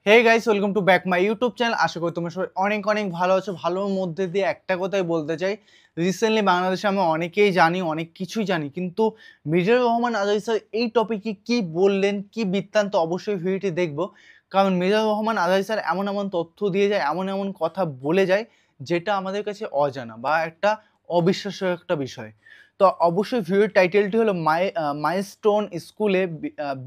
Hey guys, welcome to back my YouTube channel. আশা করি তোমরা সবাই অনেক অনেক ভালো আছো। ভালোর মধ্যে দিয়ে একটা কথাই বলতে চাই, রিসেন্টলি বাংলাদেশে আমরা অনেকেই জানি, অনেক কিছুই জানি, কিন্তু মিজানুর রহমান আজহারী স্যার এই টপিকে কি বললেন, কি বৃত্তান্ত, অবশ্যই ভিডিওটি দেখবো। কারণ মিজানুর রহমান আজহারী স্যার এমন এমন তথ্য দিয়ে যায়, এমন এমন কথা বলে যায় যেটা আমাদের কাছে অজানা বা একটা অবিশ্বাস্য একটা বিষয়। তো অবশ্যই ভিডিওর টাইটেলটি হলো মাইলস্টোন স্কুলে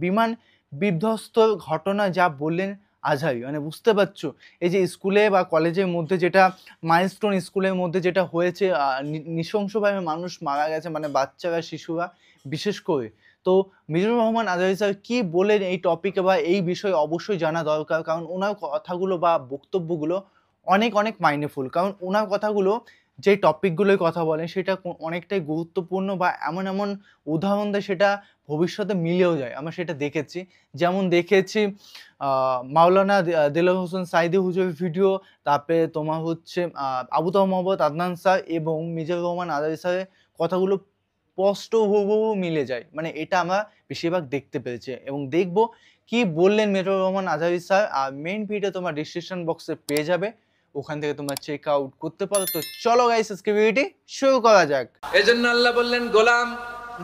বিমান বিধ্বস্ত ঘটনা যা বললেন আজহারি। মানে বুঝতে পারছো, এই যে স্কুলে বা কলেজের মধ্যে যেটা মাইলস্টোন স্কুলের মধ্যে যেটা হয়েছে, নৃশংসভাবে মানুষ মারা গেছে, মানে বাচ্চারা, শিশুরা বিশেষ করে। তো মিজানুর রহমান আজহারি স্যার কী বলেন এই টপিকে বা এই বিষয়ে অবশ্যই জানা দরকার, কারণ ওনার কথাগুলো বা বক্তব্যগুলো অনেক অনেক মাইন্ডফুল। কারণ ওনার কথাগুলো, যে টপিকগুলোর কথা বলেন, সেটা অনেকটাই গুরুত্বপূর্ণ বা এমন এমন উদাহরণ দেয় সেটা ভবিষ্যতে মিলেও যায়। আমরা সেটা দেখেছি, যেমন দেখেছি মাওলানা দেলোয়ার হোসেন সাঈদী হুজুরের ভিডিও, তারপরে তোমার হচ্ছে আবু তাহের মোহাম্মদ আদনান স্যার এবং মিজানুর রহমান আজহারী স্যারের কথাগুলো স্পষ্ট হুবহু মিলে যায়। মানে এটা আমরা বেশিরভাগ দেখতে পেরেছি এবং দেখব কি বললেন মিজানুর রহমান আজহারী স্যার। আর মেইন ভিডিও তোমার ডিসক্রিপশন বক্সে পেয়ে যাবে, ওখান থেকে তোমরা চেক আউট করতে পারো। তো চলো গাইস, আজকে ভিডিওটি শুরু করা যাক। এজন্য আল্লাহ বললেন, গোলাম,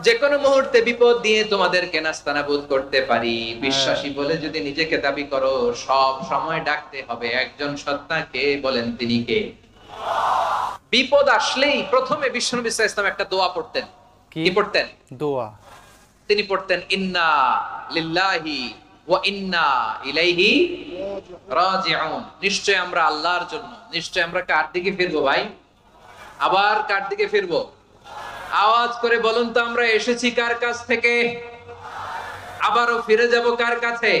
যে কোনো মুহূর্তে বিপদ দিয়ে তোমাদেরকে নাস্তানাবুদ করতে পারি। বিশ্বাসী বলে যদি নিজেকে দাবি করো, সব সময় ডাকতে হবে একজন সত্তাকে। বলেন তিনি কে? বিপদ আসলেই প্রথমে বিশ্বনবী সাল্লাল্লাহু আলাইহি ওয়াসাল্লাম একটা দোয়া পড়তেন। কি পড়তেন? দোয়া। তিনি পড়তেন, ইন্না লিল্লাহি ওয়া ইন্না ইলাইহি রাজিউন। নিশ্চয় আমরা আল্লাহর জন্য, নিশ্চয় আমরা কার দিকে ফিরবো ভাই? আবার কার দিকে ফিরবো? আওয়াজ করে বলুন তো, আমরা এসেছি কার কাছ থেকে, আবারও ফিরে যাব কার কাছে?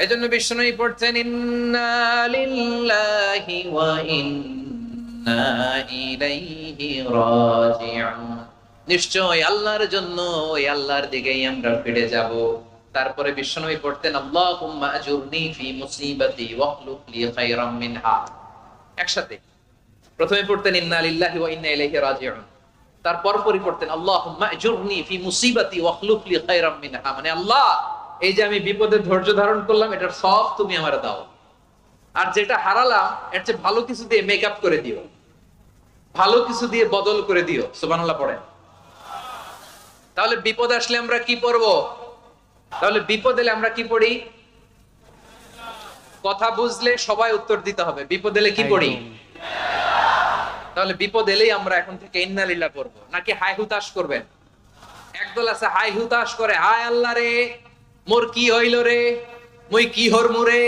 এজন্য বিষ্ণুই পড়ছেন, ইন্না লিল্লাহি ওয়া ইন্না ইলাইহি রাজিউন। নিশ্চয় আল্লাহর জন্য, ওই আল্লাহর দিকেই আমরা ফিরে যাব। তারপরে বিষ্ণুই পড়তেন, আল্লাহুম্মা আজুরনি ফি মুসিবাতি ওয়াখলুফ লি খায়রাম মিনহা। একসাথে প্রথমে পড়তেন ইন্না লিল্লাহি ওয়া ইন্না ইলাইহি রাজিউন, তারপর পড়তেন আল্লাহুম্মা আজুরনি ফি মুসিবাতি ওয়াখলুফ লি খায়রাম মিনহা। মানে আল্লাহ, এই যে আমি বিপদে ধৈর্য ধারণ করলাম, এটার সব তুমি আমারে দাও, আর যেটা হারালাম এর চেয়ে ভালো কিছু দিয়ে মেকআপ করে দিও, ভালো কিছু দিয়ে বদল করে দিও। সুবহানাল্লাহ পড়েন। তাহলে বিপদ আসলে আমরা কি পড়ব? তাহলে বিপদ এলে আমরা কি পড়ি? কথা বুঝলে সবাই উত্তর দিতে হবে। বিপদ এলে কি পড়ি? তাহলে বিপদ এলেই আমরা এখন থেকে ইন্না লিল্লাহ পড়বো, নাকি হাই হুতাশ করবেন? একদল আছে হাই হুতাশ করে, হায় আল্লাহ রে, মোর কি হইল রে, মই কি হরমু রে,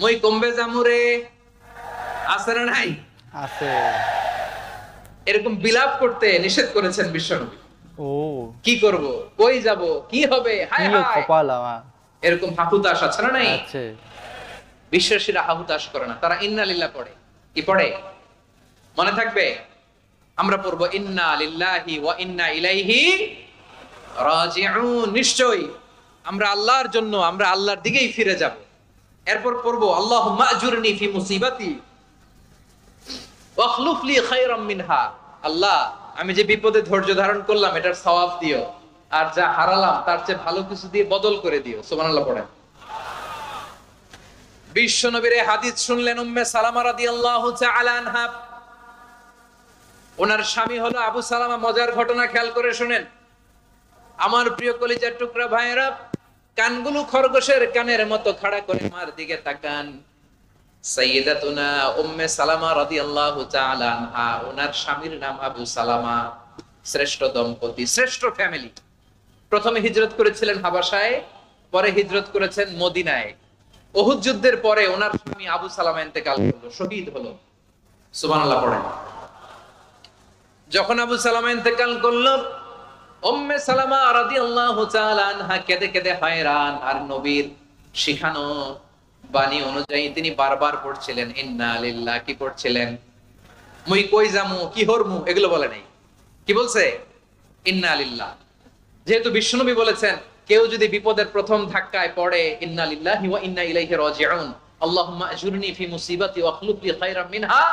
মই কমবে জামু রে। আছে না নাই? আছে। এরকম বিলাপ করতে নিষেধ করেছেন বিশ্বনবী। ও কি করব, কই যাব, কি হবে, হায় হায় কপাল আমার, এরকম হাহুতাশ আছে না নাই? আছে। বিশ্বাসীরা হাহুতাশ করে না, তারা ইন্না লিল্লাহ পড়ে। কি পড়ে মনে থাকবে? আমরা পড়বো ইন্না লিল্লাহি ওয়া ইন্না ইলাইহি রাজিউন। নিশ্চয় আমরা আল্লাহর জন্য, আমরা আল্লাহর দিকেই ফিরে যাব। এরপর পড়বো আল্লাহুম্মা আজুরনি ফি মুসিবাতি ওয়াখলুফ লি খায়রাম মিনহা। আল্লাহ, আমি যে বিপদে ধৈর্য ধারণ করলাম এটার সওয়াব দিও, আর যা হারালাম তার চেয়ে ভালো কিছু দিয়ে বদল করে দিও। সুবহানাল্লাহ পড়েন। বিশ্বনবীর হাদিস শুনলেন উম্মে সালামা রাদিয়াল্লাহু তাআলা আনহা। ওনার স্বামী হলো আবু সালামা। মজার ঘটনা খেয়াল করে শুনেন আমার প্রিয় কলিজার টুকরা ভাইয়েরা। কানগুলো খরগোশের কানের মতো খাড়া করে মার দিকে তাকান। সাইয়্যিদাতুনা উম্মে সালামা রাদিয়াল্লাহু তাআলা আনহা, ওনার স্বামীর নাম আবু সালামা। শ্রেষ্ঠ দম্পতি, শ্রেষ্ঠ ফ্যামিলি। প্রথমে হিজরত করেছিলেন হাবাসায়, পরে হিজরত করেছেন মদিনায়। উহুদ যুদ্ধের পরে ওনার স্বামী আবু সালামা ইন্তেকাল করলো, শহীদ হলো। সুবহানাল্লাহ পড়েন। যখন আবু সালামা ইন্তেকাল করলো, উম্মে সালামা রাদিয়াল্লাহু তাআলা আনহা কেঁদে কেঁদে হয়রান। আর নবীর শিখানো বাণী অনুযায়ী তিনি বারবার পড়ছিলেন ইন্না লিল্লাহ। কি পড়ছিলেন? মুই কই যামু, কি হরমু, এগুলো বলে নাই। কি বলছে? ইন্না লিল্লাহ। যেহেতু বিশ্বনবী বলেছেন, কেউ যদি বিপদের প্রথম ধাক্কায় পড়ে ইন্না লিল্লাহি ওয়া ইন্না ইলাইহি রাজিউন, আল্লাহুম্মা আজুরনি ফি মুসিবাতি ওয়াখলুফ লি খায়রাম মিনহা,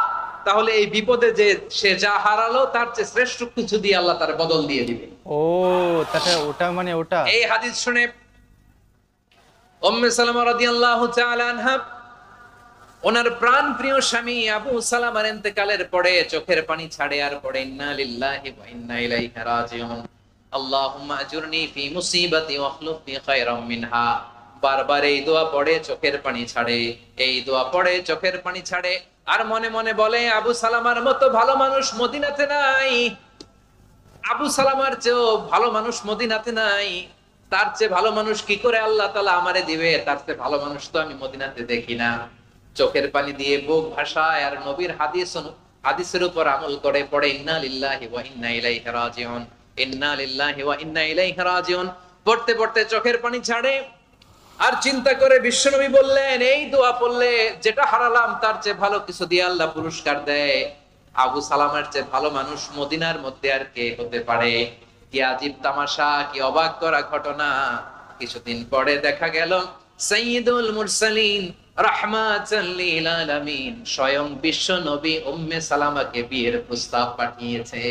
তাহলে এই বিপদে যে সে যা হারালো তার চেয়ে শ্রেষ্ঠ কিছু দিয়ে আল্লাহ তার বদল দিয়ে দিবে। ও তাহলে ওটা, মানে ওটা। এই হাদিস শুনে উম্মে সালামা রাদিয়াল্লাহু তাআলা আনহা ওনার প্রাণ প্রিয় স্বামী আবু সালামার ইন্তেকালের পরে চোখের পানি ছাড়ে আর পড়ে ইন্না লিল্লাহি ওয়া ইন্না ইলাইহি রাজিউন আল্লাহুম্মা আজুরনি ফি মুসিবাতি ওয়াখলুফ ফি খায়রাম মিনহা। বারবার এই দোয়া পড়ে চোখের পানি ছাড়ে, এই দোয়া পড়ে চোখের পানি ছাড়ে, আর মনে মনে বলে আবু সালামার মতো ভালো মানুষ মদিনাতে নাই, আবু সালামার চেয়েও ভালো মানুষ মদিনাতে নাই, তার চেয়ে ভালো মানুষ কি করে আল্লাহ তাআলা আমারে দিবে, তার চেয়ে ভালো মানুষ তো আমি মদিনাতে দেখি না। চোখের পানি দিয়ে বুক ভাষায় আর নবীর হাদিসের উপর আমল করে পড়ে ইন্না লিল্লাহি ওয়া ইন্না ইলাইহি রাজিউন, ইন্না লিল্লাহি ওয়া ইন্না ইলাইহি রাজিউন। পড়তে পড়তে চোখের পানি ছাড়ে আর চিন্তা করে বিশ্বনবী বললেন এই দোয়া পড়লে যেটা হারালাম তার চেয়ে ভালো কিছু দিয়ে আল্লাহ পুরস্কার দেয়। আবু সালামের চেয়ে ভালো মানুষ মদিনার মধ্যে আর কে হতে পারে? কি আজীব তামাশা, কি অবাক করা ঘটনা। কিছুদিন পরে দেখা গেল সাইয়্যিদুল মুরসালিন রাহমাতাল লিল আলামিন স্বয়ং বিশ্ব নবী উম্মে সালামাকে বিয়ের প্রস্তাব পাঠিয়েছে।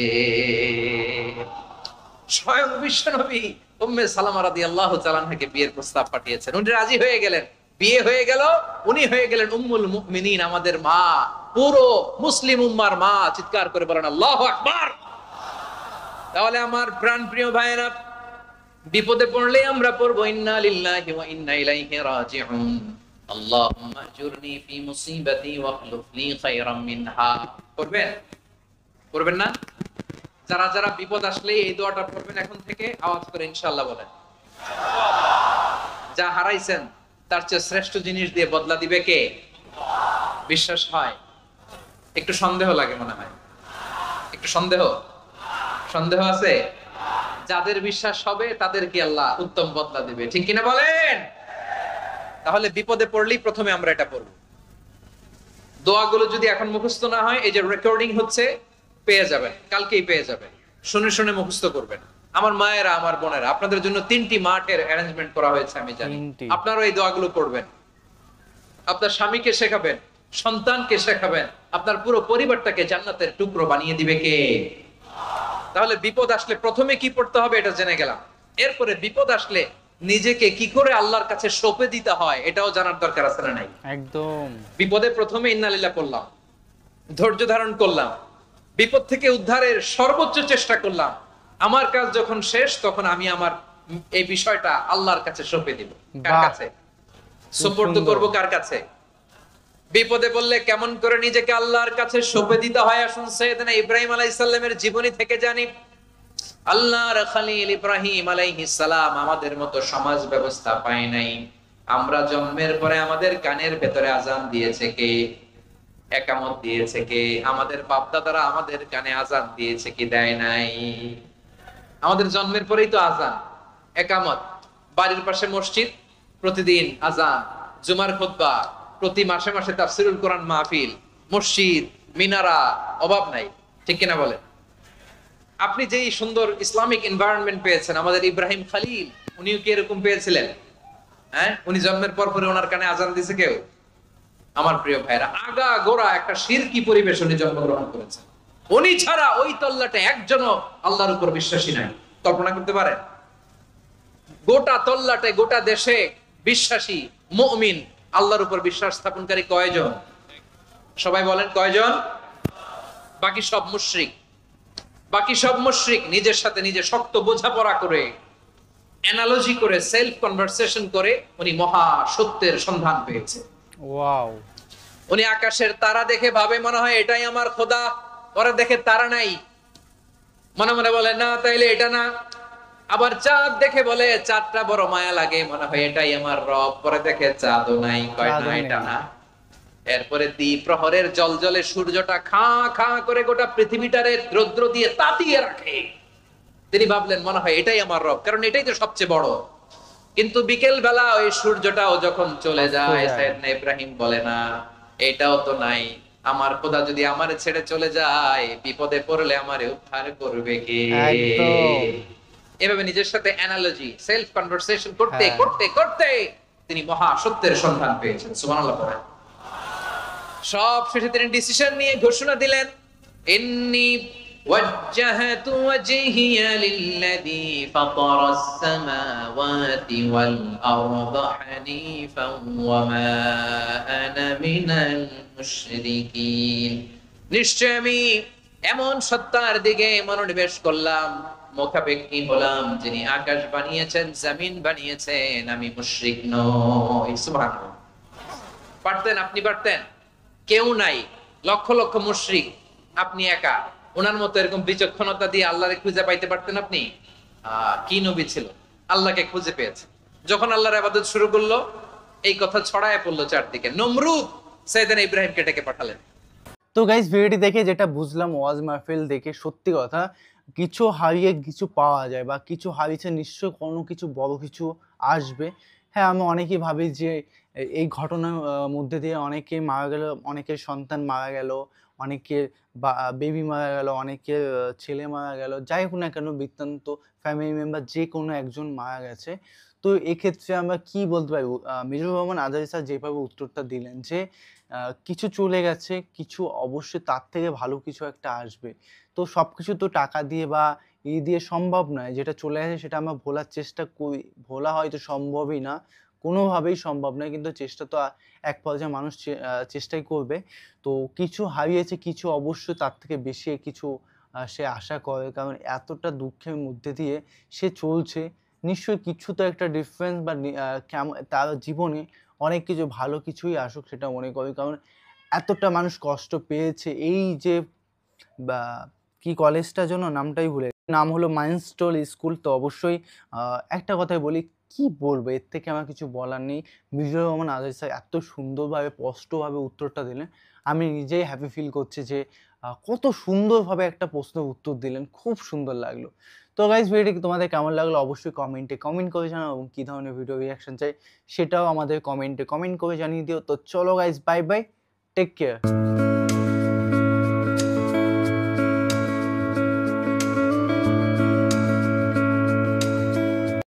স্বয়ং বিশ্ব নবী উম্মে সালামা রাদিয়াল্লাহু তাআলা আনহাকে বিয়ের প্রস্তাব পাঠিয়েছেন। উনি রাজি হয়ে গেলেন, বিয়ে হয়ে গেল, উনি হয়ে গেলেন উম্মুল মুমিনিন, আমাদের মা, পুরো মুসলিম উম্মার মা। চিৎকার করে বলেন আল্লাহু আকবার। তাহলে আমার প্রাণপ্রিয় ভাইয়েরা, বিপদে পড়লে আমরা পড়বো ইন্না লিল্লাহি ওয়া ইন্না ইলাইহি রাজিউন আল্লাহুম্মা আজুরনি ফি মুসিবাতি ওয়াখলুফ লি খায়রাম মিনহা। করবেন না? যারা যারা বিপদ আসলে এই দোয়াটা পড়বেন এখন থেকে আওয়াজ করে ইনশাআল্লাহ বলেন। যা হারাইছেন তার চেয়ে শ্রেষ্ঠ জিনিস দিয়ে বদলা দিবে কে? বিশ্বাস হয়? একটু সন্দেহ লাগে মনে হয়, একটু সন্দেহ আছে? যাদের বিশ্বাস হবে তাদেরকে আল্লাহ উত্তম বদলা দিবে, ঠিক কিনা বলেন? তাহলে বিপদে পড়লেই প্রথমে আমরা এটা পড়ব। দোয়াগুলো যদি এখন মুখস্থ না হয়, এই যে রেকর্ডিং হচ্ছে পেয়ে যাবেন, কালকেই পেয়ে যাবেন, শুনে শুনে মুখস্থ করবেন। আমার মায়েরা, আমার বোনেরা, আপনাদের জন্য 3টি মাঠের অ্যারেঞ্জমেন্ট করা হয়েছে আমি জানি। আপনারা এই দোয়াগুলো পড়বেন, আপনার স্বামীকে শেখাবেন, সন্তানকে শেখাবেন, আপনার পুরো পরিবারটাকে জান্নাতের টুকরো বানিয়ে দিবে কে? তাহলে বিপদ আসলে প্রথমে কি পড়তে হবে এটা জেনে গেলাম। এরপরে বিপদ আসলে নিজেকে কি করে আল্লাহর কাছে সঁপে দিতে হয় এটাও জানার দরকার আছে না নাই? একদম। বিপদে প্রথমে ইন্না লিল্লাহ পড়লাম, ধৈর্য ধারণ করলাম, বিপদ থেকে উদ্ধারের সর্বোচ্চ চেষ্টা করলাম। আমার কাজ যখন শেষ তখন আমি আমার এই বিষয়টা আল্লাহর কাছে সঁপে দিব। কার কাছে সুপর্দ করব? কার কাছে? বিপদে বললে কেমন করে নিজেকে আল্লাহর কাছে সঁপে দিতে হয় আসুন সাইয়েদনা ইব্রাহিম আলাইহিস সালামের জীবনী থেকে জানি। আল্লাহর খলিল ইব্রাহিম আলাইহিস সালাম আমাদের মতো সমাজ ব্যবস্থা পায় নাই। আমরা জন্মের পরে আমাদের কানের ভেতরে আজান দিয়েছে কে? একামত দিয়েছে কে? আমাদের বাপ দাদারা আমাদের কানে আজান দিয়েছে কি? দেয় নাই। আমাদের জন্মের পরেই তো আজান, একামত, বাড়ির পাশে মসজিদ, প্রতিদিন আজান, জুমার খুতবা, প্রতি মাসে মাসে তাফসীরুল কোরআন মাহফিল, মসজিদ, মিনারা, অভাব নাই, ঠিক কিনা বলেন? আপনি যেই সুন্দর ইসলামিক এনভায়রনমেন্ট পেয়েছেন, আমাদের ইব্রাহিম খলিল উনিও কি এরকম পেয়েছিলেন? হ্যাঁ, উনি জন্মের পর পরে ওনার কানে আজান দিয়েছে কেউ? আমার প্রিয় ভাইরা, আগা গোড়া একটা শিরকি পরিবেশ উনি জন্মগ্রহণ করেছেন। উনি ছাড়া ওই তল্লাটে একজনও আল্লাহর উপর বিশ্বাসী নাই। কল্পনা করতে পারেন? গোটা তল্লাটে, গোটা দেশে বিশ্বাসী মুমিন, আল্লাহর উপর বিশ্বাস স্থাপনকারী কয়জন? সবাই বলেন কয়জন? বাকি সব মুশরিক। বাকি সব মুশরিক নিজের সাথে নিজে শক্ত বোঝাপড়া করে, অ্যানালজি করে, সেলফ কনভারসেশন করে উনি মহা সত্যের সন্ধান পেয়েছে। ওয়াও। উনি আকাশের তারা দেখে ভাবে মনে হয় এটাই আমার খোদা, পরে দেখে তারা নাই, মনে মনে বলে না তাইলে এটা না। আবার চাঁদ দেখে বলে চাঁদটা বড় মায়া লাগে, মনে হয় এটাই আমার রব, পরে দেখে চাঁদও নাই, কয় না এটা না। এরপরে দ্বীপ প্রহরের জলজলে সূর্যটা খাঁ খাঁ করে গোটা পৃথিবীটারে রৌদ্র দিয়ে তাতিয়ে রাখে। তিনি ভাবলেন মনে হয় এটাই আমার রব, কারণ এটাই তো সবচেয়ে বড়। কিন্তু বিকেল বেলা ওই সূর্যটাও যখন চলে যায়, সাইয়েদনা ইব্রাহিম বলে না এটাও তো নাই, আমার খোদা যদি আমারে ছেড়ে চলে যায়, বিপদে পড়লে আমারে উদ্ধার করবে কে? এভাবে নিজের সাথে অ্যানালজি, সেলফ কনভারসেশন করতে করতে করতে তিনি মহা সত্যের সন্ধান পেয়েছেন। সুবহানাল্লাহ পড়েন। সব শেষে তিনি ডিসিশন নিয়ে ঘোষণা দিলেন, ইন্নী وجهت وجهي للذي فطر السماوات والأرض حنيفا وما أنا من المشركين নিশ্চয় আমি এমন সত্তার দিকে মনোনিবেশ করলাম, মুখাপেক্ষী হলাম, যিনি আকাশ বানিয়েছেন, জমিন বানিয়েছেন, আমি মুশরিক নই। সুবহানাল্লাহ। পারতেন, আপনি পারতেন? কেউ নাই, লক্ষ লক্ষ মুশরিক, আপনি একা। ওনার মতো এরকম বিচক্ষণতা দিয়ে আল্লাহরে খুঁজে পাইতে পারতেন আপনি? কি নবী ছিল, আল্লাহকে খুঁজে পেয়েছে। যখন আল্লাহর ইবাদত শুরু করলো, এই কথা ছড়ায় পড়লো চারদিকে। নমরুদ সাইয়েদনা ইব্রাহিমকে ডেকে পাঠালেন। তো গাইস, ভিডিওটি দেখে যেটা বুঝলাম, ওয়াজ মাহফিল দেখে, সত্যি কথা, কিছু হারিয়ে কিছু পাওয়া যায়, বা কিছু হারিয়েছে নিশ্চয় কোনো কিছু বড় কিছু আসবে। হ্যাঁ, আমি অনেকেই ভাবি যে এই ঘটনার মধ্যে দিয়ে অনেকে মারা গেল, অনেকের সন্তান মারা গেল, অনেকের বেবি মারা গেল, অনেকের ছেলে মারা গেল, যাই হোক না কেন বৃত্তান্ত, ফ্যামিলি মেম্বার যে কোনো একজন মারা গেছে। তো এক্ষেত্রে আমরা কি বলতে পারি, মিজানুর রহমান আজহারী স্যার যেভাবে উত্তরটা দিলেন যে কিছু চলে গেছে, কিছু অবশ্যই তার থেকে ভালো কিছু একটা আসবে। তো সবকিছু তো টাকা দিয়ে বা দিয়ে সম্ভব নয়। যেটা চলে গেছে সেটা আমরা ভোলার চেষ্টা করি। ভোলা হয়তো সম্ভবই না, কোনোভাবেই সম্ভব নয়। কিন্তু চেষ্টা তো এক পর্যায়ে মানুষ চেষ্টাই করবে। তো কিছু হারিয়েছে, কিছু অবশ্যই তার থেকে বেশি কিছু সে আশা করে। কারণ এতটা দুঃখের মধ্যে দিয়ে সে চলছে। নিশ্চয়ই কিছু তো একটা ডিফারেন্স বা তার জীবনে অনেক কিছু ভালো কিছুই আসুক সেটা মনে করি। কারণ এতটা মানুষ কষ্ট পেয়েছে। এই যে বা কি কলেজটার জন্য নামটাই ভুলে নাম হলো মাইলস্টোন স্কুল। তো অবশ্যই একটা কথাই বলি, কি বলবো, এর থেকে আমার কিছু বলার নেই। মিজানুর রহমান আজহারী স্যার এত সুন্দরভাবে স্পষ্টভাবে উত্তরটা দিলেন, আমি নিজেই হ্যাপি ফিল করছি যে কত সুন্দরভাবে একটা প্রশ্নের উত্তর দিলেন, খুব সুন্দর লাগলো। তো গাইস, ভিডিওটি তোমাদের কেমন লাগলো অবশ্যই কমেন্টে কমেন্ট করে জানাও, এবং কী ধরনের ভিডিও রিয়াকশন চাই সেটাও আমাদের কমেন্টে কমেন্ট করে জানিয়ে দিও। তো চলো guys, bye bye, take care.